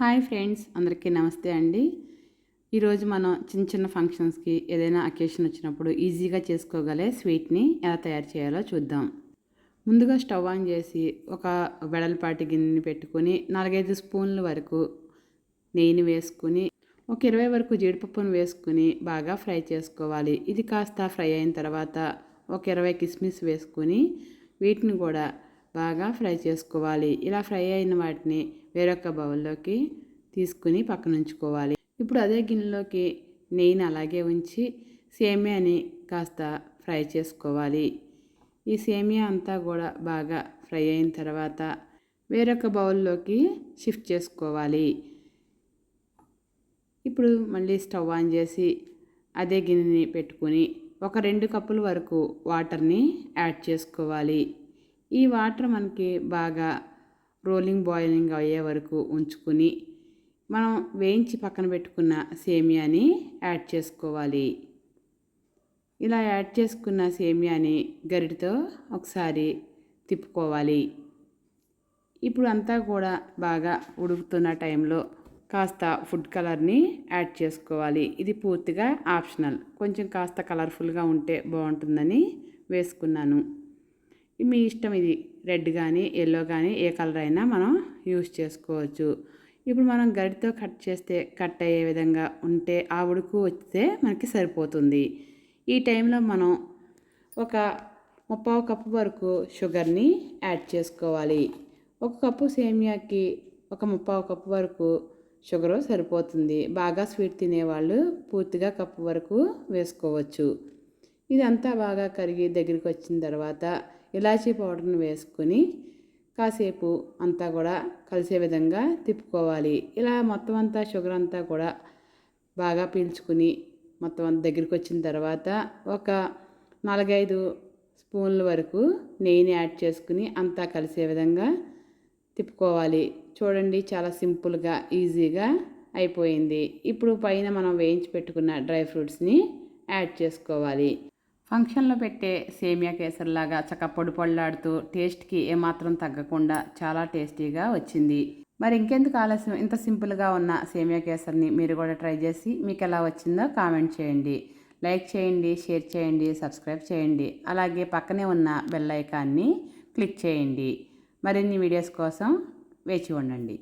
Hi friends, అందరికీ నమస్తే అండి. ఈరోజు మనం చిన్న చిన్న ఫంక్షన్స్కి ఏదైనా అకేషన్ వచ్చినప్పుడు ఈజీగా చేసుకోగలే స్వీట్ని ఎలా తయారు చేయాలో చూద్దాం. ముందుగా స్టవ్ ఆన్ చేసి ఒక వెడల్పాటి గిన్నెని పెట్టుకొని 4-5 స్పూన్ల వరకు నెయ్యిని వేసుకుని ఒక 20 వరకు జీడిపప్పును వేసుకుని బాగా ఫ్రై చేసుకోవాలి. ఇది కాస్త ఫ్రై అయిన తర్వాత ఒక 20 కిస్మిస్ వేసుకొని వీటిని కూడా బాగా ఫ్రై చేసుకోవాలి. ఇలా ఫ్రై అయిన వాటిని వేరొక బౌల్లోకి తీసుకుని పక్కన ఉంచుకోవాలి. ఇప్పుడు అదే గిన్నెలోకి నెయ్యిని అలాగే ఉంచి సేమియాని కాస్త ఫ్రై చేసుకోవాలి. ఈ సేమియా అంతా కూడా బాగా ఫ్రై అయిన తర్వాత వేరొక బౌల్లోకి షిఫ్ట్ చేసుకోవాలి. ఇప్పుడు మళ్ళీ స్టవ్ ఆన్ చేసి అదే గిన్నెని పెట్టుకొని ఒక 2 కప్పుల వరకు వాటర్ని యాడ్ చేసుకోవాలి. ఈ వాటర్ మనకి బాగా బాయిలింగ్ అయ్యే వరకు ఉంచుకుని మనం వేయించి పక్కన పెట్టుకున్న సేమియాని యాడ్ చేసుకోవాలి. ఇలా యాడ్ చేసుకున్న సేమియాని గరిటెతో ఒకసారి తిప్పుకోవాలి. ఇప్పుడు అంతా కూడా బాగా ఉడుకుతున్న టైంలో కాస్త ఫుడ్ కలర్ని యాడ్ చేసుకోవాలి. ఇది పూర్తిగా ఆప్షనల్, కొంచెం కాస్త కలర్ఫుల్గా ఉంటే బాగుంటుందని వేసుకున్నాను. మీ ఇష్టం, ఇది రెడ్ కానీ ఎల్లో కానీ ఏ కలర్ అయినా మనం యూస్ చేసుకోవచ్చు. ఇప్పుడు మనం గరిటెతో కట్ చేస్తే కట్ అయ్యే విధంగా ఉంటే ఆ ఉడుకు వస్తే మనకి సరిపోతుంది. ఈ టైంలో మనం ఒక 3/4 కప్పు వరకు షుగర్ని యాడ్ చేసుకోవాలి. 1 కప్పు సేమియాకి ఒక 3/4 కప్పు వరకు షుగరు సరిపోతుంది. బాగా స్వీట్ తినేవాళ్ళు పూర్తిగా కప్పు వరకు వేసుకోవచ్చు. ఇదంతా బాగా కరిగి దగ్గరికి వచ్చిన తర్వాత ఇలాచీ పౌడర్ని వేసుకొని కాసేపు అంతా కూడా కలిసే విధంగా తిప్పుకోవాలి. ఇలా మొత్తం అంతా షుగర్ అంతా కూడా బాగా పీల్చుకుని మొత్తం అంత దగ్గరికి వచ్చిన తర్వాత ఒక 4-5 స్పూన్ల వరకు నెయ్యిని యాడ్ చేసుకుని అంతా కలిసే విధంగా తిప్పుకోవాలి. చూడండి, చాలా సింపుల్గా ఈజీగా అయిపోయింది. ఇప్పుడు పైన మనం వేయించి పెట్టుకున్న డ్రై ఫ్రూట్స్ని యాడ్ చేసుకోవాలి. ఫంక్షన్లో పెట్టే సేమియా కేసరిలాగా చక్క పొడి పొడిలాడుతూ టేస్ట్కి ఏమాత్రం తగ్గకుండా చాలా టేస్టీగా వచ్చింది. మరి ఇంకెందుకు ఆలస్యం, ఇంత సింపుల్గా ఉన్న సేమియా కేసరిని మీరు కూడా ట్రై చేసి మీకు ఎలా వచ్చిందో కామెంట్ చేయండి. లైక్ చేయండి, షేర్ చేయండి, సబ్స్క్రైబ్ చేయండి. అలాగే పక్కనే ఉన్న బెల్ ఐకాన్ని క్లిక్ చేయండి. మరిన్ని వీడియోస్ కోసం వేచి ఉండండి.